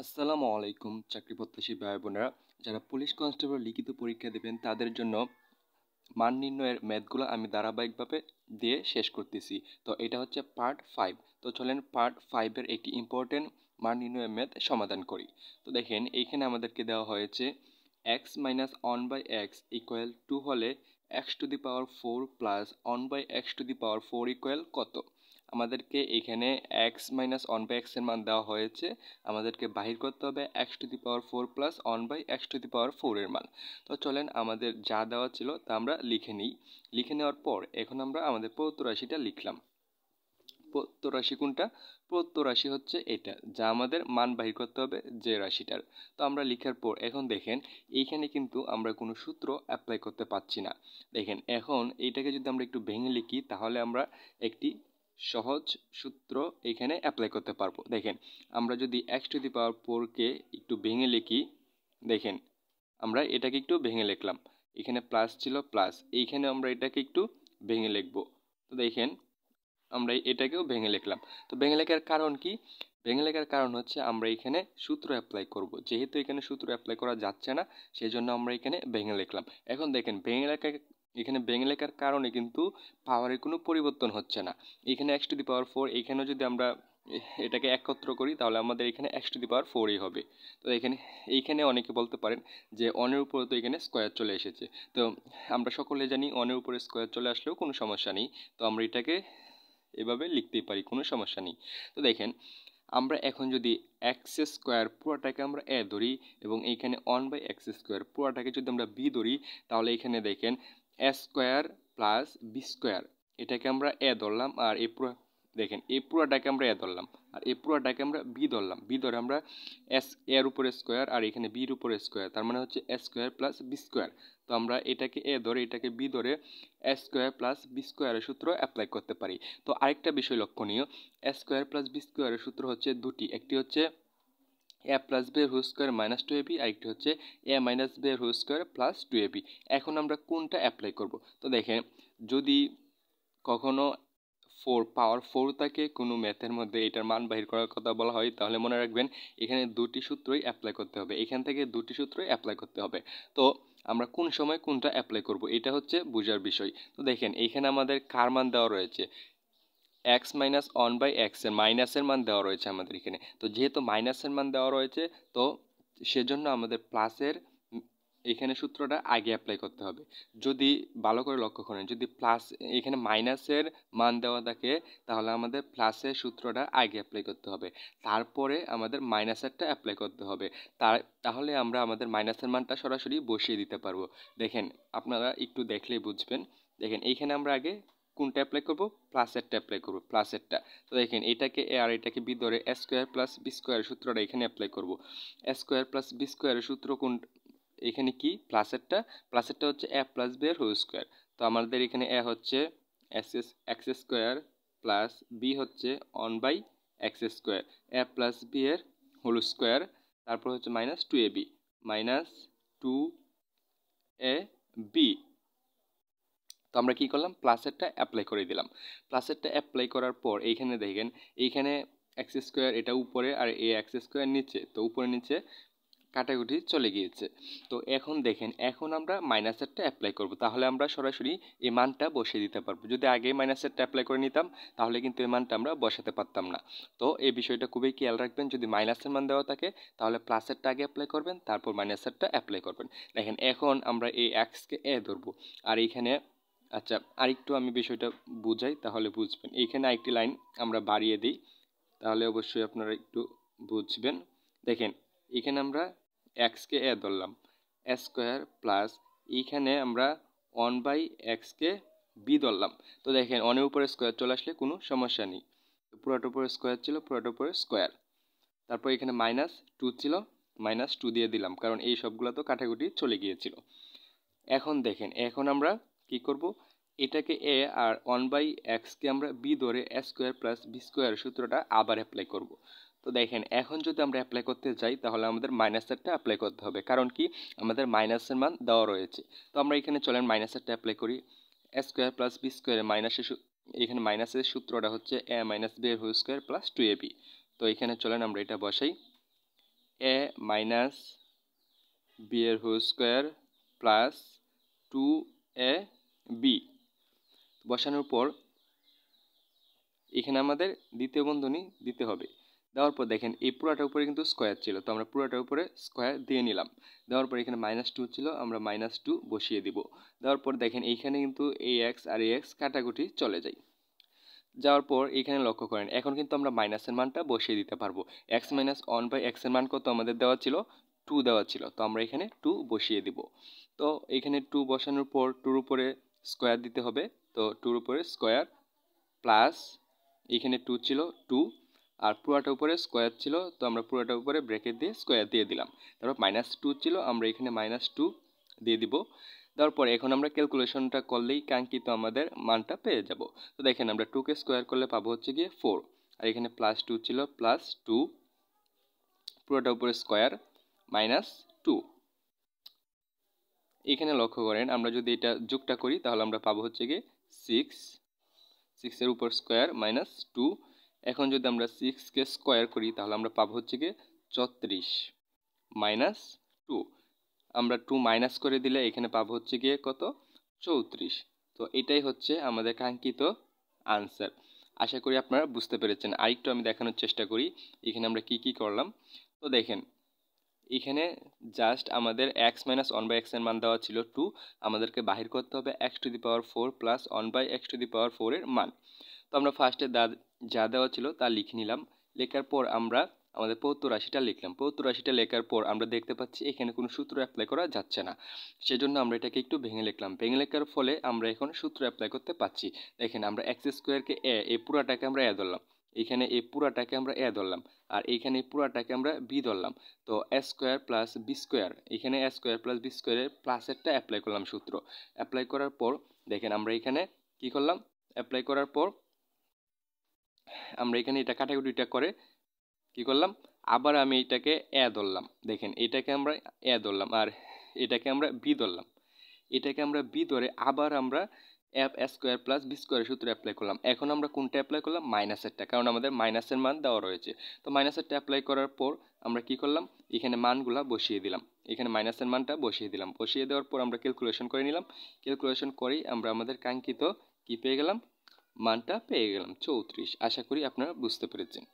আসসালামু আলাইকুম চাকরি প্রত্যাশী ভাই বোনেরা। যারা পুলিশ কনস্টেবল লিখিত পরীক্ষা দেবেন তাদের জন্য মান নির্ণয়ের ম্যাথগুলো আমি ধারাবাহিকভাবে দিয়ে শেষ করতেছি। তো এটা হচ্ছে পার্ট 5। তো চলেন পার্ট 5-এর একটি ইম্পর্টেন্ট মান নির্ণয়ের ম্যাথ সমাধান করি। তো দেখেন এইখানে আমাদেরকে দেওয়া হয়েছে x minus one by x equal to হলে x to the power 4 plus one by x to the power 4 equal কত। আমাদেরকে এখানে এক্স মাইনাস ওয়ান বাই এক্সের মান দেওয়া হয়েছে, আমাদেরকে বাহির করতে হবে x to the power 4 plus one by x to the power 4 এর মান। তো চলেন আমাদের যা দেওয়া ছিল তা আমরা লিখে নিই। লিখে নেওয়ার পর এখন আমরা আমাদের প্রদত্ত রাশিটা লিখলাম। প্রদত্ত রাশি কোনটা? প্রদত্ত রাশি হচ্ছে এটা, যা আমাদের মান বাহির করতে হবে যে রাশিটার। তো আমরা লিখার পর এখন দেখেন এইখানে কিন্তু আমরা কোনো সূত্র অ্যাপ্লাই করতে পারছি না। দেখেন এখন এইটাকে যদি আমরা একটু ভেঙে লিখি তাহলে আমরা একটি সহজ সূত্র এখানে অ্যাপ্লাই করতে পারবো। দেখেন আমরা যদি এক্স টু দি পাওয়ার 4-কে একটু ভেঙে লিখি, দেখেন আমরা এটাকে একটু ভেঙে লিখলাম। এখানে প্লাস ছিল প্লাস, এইখানে আমরা এটাকে একটু ভেঙে লিখব। তো দেখেন আমরা এটাকেও ভেঙে লিখলাম। তো ভেঙে লেখার কারণ কি? ভেঙে লেখার কারণ হচ্ছে আমরা এখানে সূত্র অ্যাপ্লাই করব। যেহেতু এখানে সূত্র অ্যাপ্লাই করা যাচ্ছে না সেই জন্য আমরা এখানে ভেঙে লিখলাম। এখন দেখেন এখানে ভেঙে লেখার কারণে কিন্তু পাওয়ারের কোনো পরিবর্তন হচ্ছে না। এখানে এক্স টু দি পাওয়ার 4, এখানেও যদি আমরা এটাকে একত্র করি তাহলে আমাদের এখানে এক্স টু দি পাওয়ার 4ই হবে। তো এইখানে অনেকে বলতে পারেন যে অনের উপরে তো এখানে স্কোয়ার চলে এসেছে। তো আমরা সকলে জানি অনের উপরে স্কোয়ার চলে আসলেও কোনো সমস্যা নেই। তো আমরা এটাকে এভাবে লিখতেই পারি, কোনো সমস্যা নেই। তো দেখেন আমরা এখন যদি এক্স স্কোয়ার পুরোটাকে আমরা এ ধরি এবং এইখানে ওয়ান বাই এক্স স্কোয়ার পুরোটাকে যদি আমরা বি ধরি তাহলে এখানে দেখেন এ স্কোয়ার প্লাস বি স্কোয়ার, এটাকে আমরা এ ধরলাম, আর এই পুরো দেখেন এই পুরোটাকে আমরা এ ধরলাম আর এই পুরোটাকে আমরা বি ধরলাম। বি ধরে আমরা এর উপরে স্কোয়ার আর এখানে বির উপরে স্কোয়ার, তার মানে হচ্ছে এ স্কোয়ার প্লাস বি স্কোয়ার। তো আমরা এটাকে এ ধরে এটাকে বি ধরে এ স্কোয়ার প্লাস বি স্কোয়ারের সূত্র অ্যাপ্লাই করতে পারি। তো আরেকটা বিষয় লক্ষণীয়, এ স্কোয়ার প্লাস বি স্কোয়ারের সূত্র হচ্ছে দুটি, একটি হচ্ছে এ প্লাস বি এর whole square minus two AB, আরেকটি হচ্ছে এ মাইনাস বি এর whole square plus two AB. এখন আমরা কোনটা অ্যাপ্লাই করব? তো দেখেন যদি কখনো পাওয়ার 4 থাকে কোনো ম্যাথের মধ্যে এটার মান বাহির করার কথা বলা হয় তাহলে মনে রাখবেন এখানে দুটি সূত্রই অ্যাপ্লাই করতে হবে, এখান থেকে দুটি সূত্রই অ্যাপ্লাই করতে হবে। তো আমরা কোন সময় কোনটা অ্যাপ্লাই করব এটা হচ্ছে বোঝার বিষয়। তো দেখেন এইখানে আমাদের কার মান দেওয়া রয়েছে, x minus one by x এর মাইনাসের মান দেওয়া রয়েছে আমাদের এখানে। তো যেহেতু মাইনাসের মান দেওয়া রয়েছে তো সেজন্য আমাদের প্লাসের এখানে সূত্রটা আগে অ্যাপ্লাই করতে হবে। যদি ভালো করে লক্ষ্য করেন, যদি প্লাস এখানে মাইনাসের মান দেওয়া থাকে তাহলে আমাদের প্লাসের সূত্রটা আগে অ্যাপ্লাই করতে হবে, তারপরে আমাদের মাইনাসেরটা অ্যাপ্লাই করতে হবে। তাহলে আমরা আমাদের মাইনাসের মানটা সরাসরি বসিয়ে দিতে পারবো। দেখেন আপনারা একটু দেখলেই বুঝবেন। দেখেন এইখানে আমরা আগে কোনটা অ্যাপ্লাই করব? প্লাসেরটা অ্যাপ্লাই করব, প্লাসেরটা। তো দেখেন এটাকে এ আর এটাকে বি ধরে এ স্কোয়ার প্লাস বি স্কোয়ারের সূত্রটা এখানে অ্যাপ্লাই করব। এ স্কোয়ার প্লাস বি স্কোয়ারের সূত্র কোন? এখানে কি প্লাসেরটা হচ্ছে এ প্লাস বি এর হোল স্কোয়ার। তো আমাদের এখানে এ হচ্ছে এক্স স্কোয়ার প্লাস বি হচ্ছে one by x square, A plus B এর হোল স্কোয়ার, তারপর হচ্ছে minus two A B, minus two A B. তো আমরা কি করলাম? প্লাসেরটা অ্যাপ্লাই করে দিলাম। প্লাসেরটা অ্যাপ্লাই করার পর এইখানে দেখেন এইখানে এক্স স্কোয়ার এটা উপরে আর এ এক্স স্কোয়ার নিচে, তো উপরে নিচে কাটাকুটি চলে গিয়েছে। তো এখন দেখেন এখন আমরা মাইনাসেরটা অ্যাপ্লাই করব, তাহলে আমরা সরাসরি এই মানটা বসিয়ে দিতে পারবো। যদি আগে মাইনাসেরটা অ্যাপ্লাই করে নিতাম তাহলে কিন্তু এই মানটা আমরা বসাতে পারতাম না। তো এই বিষয়টা খুবই খেয়াল রাখবেন, যদি মাইনাসের মান দেওয়া থাকে তাহলে প্লাসেরটা আগে অ্যাপ্লাই করবেন, তারপর মাইনাসেরটা অ্যাপ্লাই করবেন। দেখেন এখন আমরা এই এক্সকে এ ধরবো আর এইখানে, আচ্ছা আরেকটু আমি বিষয়টা বুঝাই তাহলে বুঝবেন। এইখানে আরেকটি লাইন আমরা বাড়িয়ে দিই তাহলে অবশ্যই আপনারা একটু বুঝবেন। দেখেন এখানে আমরা এক্সকে এ ধরলাম এ স্কোয়ার প্লাস এইখানে আমরা ওয়ান বাই এক্সকে বি ধরলাম। তো দেখেন অনের উপরে স্কোয়ার চলে আসলে কোনো সমস্যা নেই। পুরোটার উপরে স্কোয়ার ছিল, পুরোটার উপরে স্কোয়ার, তারপর এখানে মাইনাস টু ছিল, মাইনাস টু দিয়ে দিলাম কারণ এই সবগুলো তো কাটাকুটি চলে গিয়েছিল। এখন দেখেন এখন আমরা কি করব? এটাকে এ আর ওয়ান বাই এক্সকে আমরা বি ধরে এ স্কোয়ার প্লাস বি স্কোয়ার সূত্রটা আবার অ্যাপ্লাই করব। তো দেখেন এখন যদি আমরা অ্যাপ্লাই করতে যাই তাহলে আমাদের মাইনাসেরটা অ্যাপ্লাই করতে হবে, কারণ কি আমাদের মাইনাসের মান দেওয়া রয়েছে। তো আমরা এখানে চলেন মাইনাসেরটা অ্যাপ্লাই করি। এ স্কোয়ার প্লাস বি স্কোয়ারের এখানে মাইনাসের সূত্রটা হচ্ছে এ মাইনাস বি এর whole square plus two A B. তো এখানে চলেন আমরা এটা বসাই। এ মাইনাস বি এর হোল স্কোয়ার প্লাস 2ab বসানোর পর এখানে আমাদের দ্বিতীয় বন্ধনী দিতে হবে। দেওয়ার পর দেখেন এই পুরাটার উপরে কিন্তু স্কোয়ার ছিল, তো আমরা পুরাটার উপরে স্কোয়ার দিয়ে নিলাম। দেওয়ার পর এখানে -2 ছিল, আমরা -2 বসিয়ে দিব। দেওয়ার পর দেখেন এইখানে কিন্তু এই এক্স আর এই এক্স কাটাকুটি চলে যায়। যাওয়ার পর এখানে লক্ষ্য করেন এখন কিন্তু আমরা মাইনাসের মানটা বসিয়ে দিতে পারবো। x - 1/x এর মান কত আমাদের দেওয়া ছিল? 2 দেওয়া ছিল, তো আমরা এখানে 2 বসিয়ে দিব। তো এখানে 2 বসানোর পর 2 এর উপরে স্কোয়ার দিতে হবে, তো 2 এর উপরে স্কোয়ার প্লাস এখানে 2 ছিল 2 আর পুরাটার উপরে স্কোয়ার ছিল, তো আমরা পুরাটার উপরে ব্র্যাকেট দিয়ে স্কোয়ার দিয়ে দিলাম। তারপর -2 ছিল, আমরা এখানে -2 দিয়ে দিব। দেওয়ার পরে এখন আমরা ক্যালকুলেশনটা করলেই কাঙ্ক্ষিত আমাদের মানটা পেয়ে যাব। তো দেখেন আমরা 2 কে স্কোয়ার করলে পাবো হচ্ছে গিয়ে 4, আর এখানে +2 ছিল, +2 পুরোটার উপরে স্কোয়ার -2। এখানে লক্ষ্য করেন আমরা যদি এটা যোগটা করি তাহলে আমরা পাবো হচ্ছে গিয়ে 6 এর উপর স্কোয়ার -2। এখন যদি আমরা 6 কে স্কোয়ার করি তাহলে আমরা পাবো হচ্ছে গিয়ে 34 -2। আমরা 2 মাইনাস করে দিলে এখানে পাবো হচ্ছে গিয়ে কত? 34। তো এটাই হচ্ছে আমাদের কাঙ্ক্ষিত আনসার। আশা করি আপনারা বুঝতে পেরেছেন। আরেকটু আমি দেখানোর চেষ্টা করি এখানে আমরা কি করলাম। তো দেখেন এখানে জাস্ট আমাদের x - 1/x এর মান দেওয়া ছিল 2, আমাদেরকে বাহির করতে হবে x⁴ প্লাস 1/x⁴ এর মান। তো আমরা ফার্স্টে যা দেওয়া ছিল তা লিখে নিলাম। লেখার পর আমরা আমাদের প্রদত্ত রাশিটা লিখলাম। প্রদত্ত রাশিটা লেখার পর আমরা দেখতে পাচ্ছি এখানে কোনো সূত্র অ্যাপ্লাই করা যাচ্ছে না, সেজন্য আমরা এটাকে একটু ভেঙে লিখলাম। ভেঙে লেখার ফলে আমরা এখন সূত্র অ্যাপ্লাই করতে পারছি। দেখেন আমরা x² এ এই পুরাটাকে আমরা এ ধরলাম, এখানে এই পুরাটাকে আমরা এ ধরলাম, আর এইখানে এই পুরাটাকে আমরা বি ধরলাম। তো a² + b², এখানে a² + b² এর প্লাসেরটা অ্যাপ্লাই করলাম সূত্র। অ্যাপ্লাই করার পর দেখেন আমরা এখানে কি করলাম, অ্যাপ্লাই করার পর আমরা এখানে এটা কাটাকুটিটা করে কি করলাম, আবার আমি এটাকে এ ধরলাম। দেখেন এটাকে আমরা এ ধরলাম আর এটাকে আমরা বি ধরলাম। এটাকে আমরা বি ধরে আবার আমরা a² + b² সূত্র অ্যাপ্লাই করলাম। এখন আমরা কোনটা অ্যাপ্লাই করলাম? মাইনাসেরটা, কারণ আমাদের মাইনাসের মান দেওয়া রয়েছে। তো মাইনাসেরটা অ্যাপ্লাই করার পর আমরা কি করলাম, এখানে মানগুলা বসিয়ে দিলাম। এখানে মাইনাসের মানটা বসিয়ে দিলাম। বসিয়ে দেওয়ার পর আমরা ক্যালকুলেশন করে নিলাম। ক্যালকুলেশন করেই আমরা আমাদের কাঙ্ক্ষিত কি পেয়ে গেলাম, মানটা পেয়ে গেলাম 34। আশা করি আপনারা বুঝতে পেরেছেন।